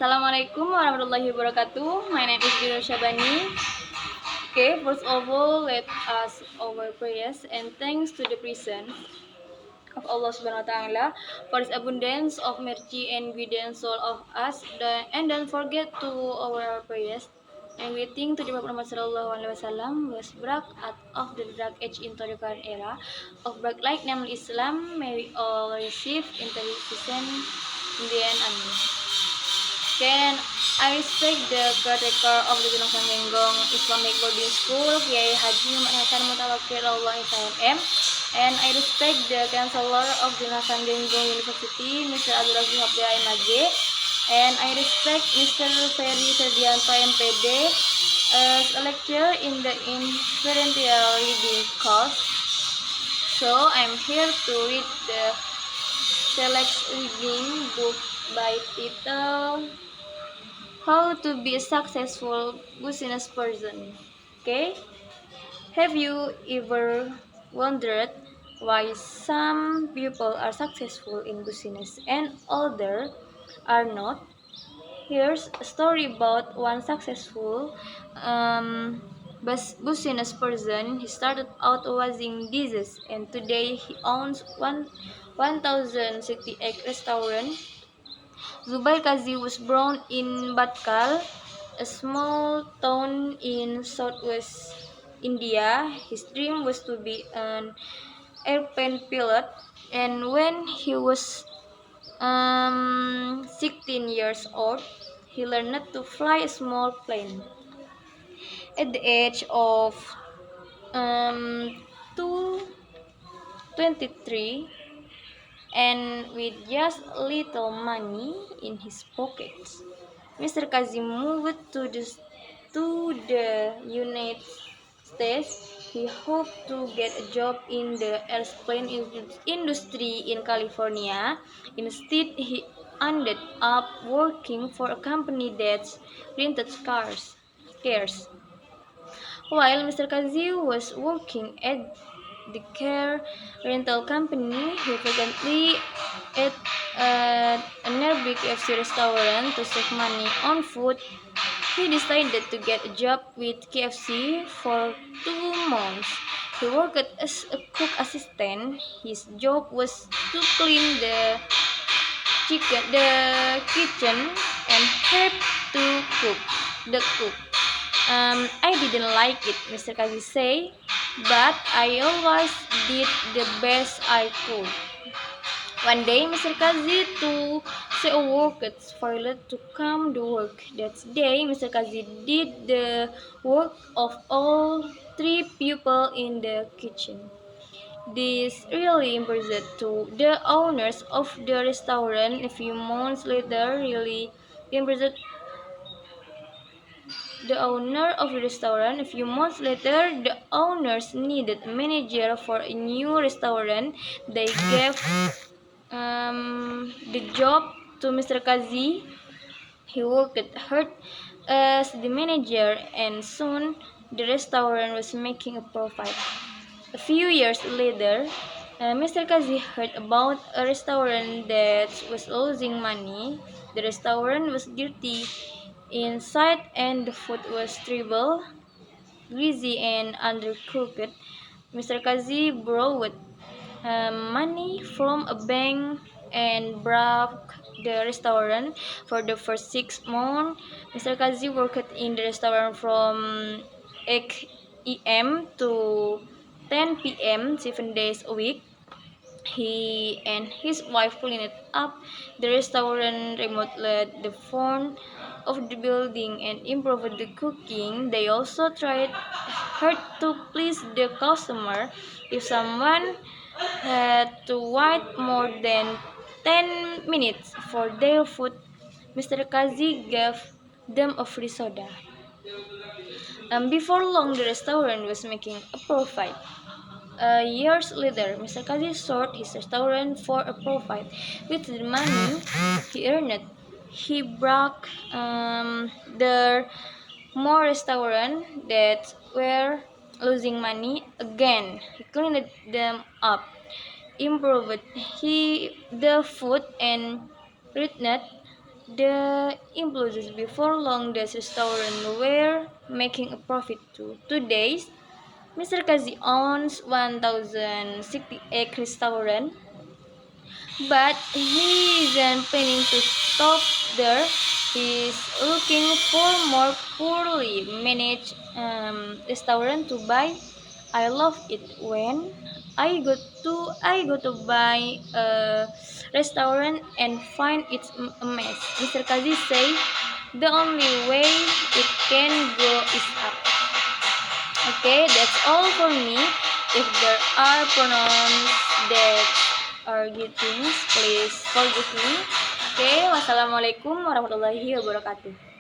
Assalamualaikum warahmatullahi wabarakatuh. My name is Biro Syabani. Okay, first of all, let us our prayers and thanks to the presence of Allah Subhanahu wa Taala for His abundance of mercy and guidance all of us. And don't forget to our prayers and waiting to the Prophet Muhammad Sallallahu Alaihi Wasallam was brought out of the dark age into the current era of bright light, namely Islam. May we all receive intelligence in the end. Amin. Can I respect the caretaker of the Gunung Sanggengong Islamic Boarding School, Kiai Haji Muhammad Hasan Mutawakil Allah SIM, and I respect the Chancellor of the Gunung Sanggengong University, Mr. Abdul Razak Abdul MAG, and I respect Mr. Ferry Serdianto MPD as a lecturer in the inferential reading course. So I'm here to read the select reading book by title How to be a successful business person. Okay? Have you ever wondered why some people are successful in business and others are not? Here's a story about one successful business person. He started out washing dishes and today he owns 1,068 restaurants. Zubair Kazi was born in Batkal, a small town in southwest India. His dream was to be an airplane pilot, and when he was 16 years old, he learned to fly a small plane. At the age of two, 23, and with just little money in his pockets, Mr. Kazim moved to the United States. He hoped to get a job in the airplane industry in California. Instead, he ended up working for a company that rented cars. While Mr. Kazi was working at the car rental company, he frequently ate at a nearby KFC restaurant to save money on food. He decided to get a job with KFC for 2 months. He worked as a cook assistant. His job was to clean the kitchen and help to cook. I didn't like it, Mr. Kazi say, but I always did the best I could. One day, Mr. Kazi to say a workers failed to come to work. That day, Mr. Kazi did the work of all 3 people in the kitchen. This really impressed to the owners of the restaurant. A few months later, really impressed the owner of the restaurant. A few months later, the owners needed a manager for a new restaurant. They gave the job to Mr. Kazi. He worked hard as the manager, and soon the restaurant was making a profit. A few years later, Mr. Kazi heard about a restaurant that was losing money. The restaurant was dirty inside and the food was terrible, greasy and undercooked. Mr. Kazi borrowed money from a bank and bought the restaurant for the first 6 months. Mr. Kazi worked in the restaurant from 8 a.m. to 10 p.m. 7 days a week. He and his wife cleaned up the restaurant, remodeled the front of the building, and improved the cooking. They also tried hard to please the customer. If someone had to wait more than 10 minutes for their food, Mr. Kazi gave them a free soda. Before long, the restaurant was making a profit. Years later, Mr. Kazi sold his restaurant for a profit. With the money he earned, he bought the more restaurants that were losing money again. He cleaned them up, improved the food, and returned The employees before long this restaurant were making a profit too. Today, Mr. Kazi owns 1,068 restaurant, but he isn't planning to stop there. He's looking for more poorly managed restaurant to buy. I love it when I go to buy a restaurant and find it's a mess. Mr. Kazi say the only way it can go is up. Okay, that's all for me. If there are pronouns that are greetings, please forgive me. Okay, wassalamualaikum warahmatullahi wabarakatuh.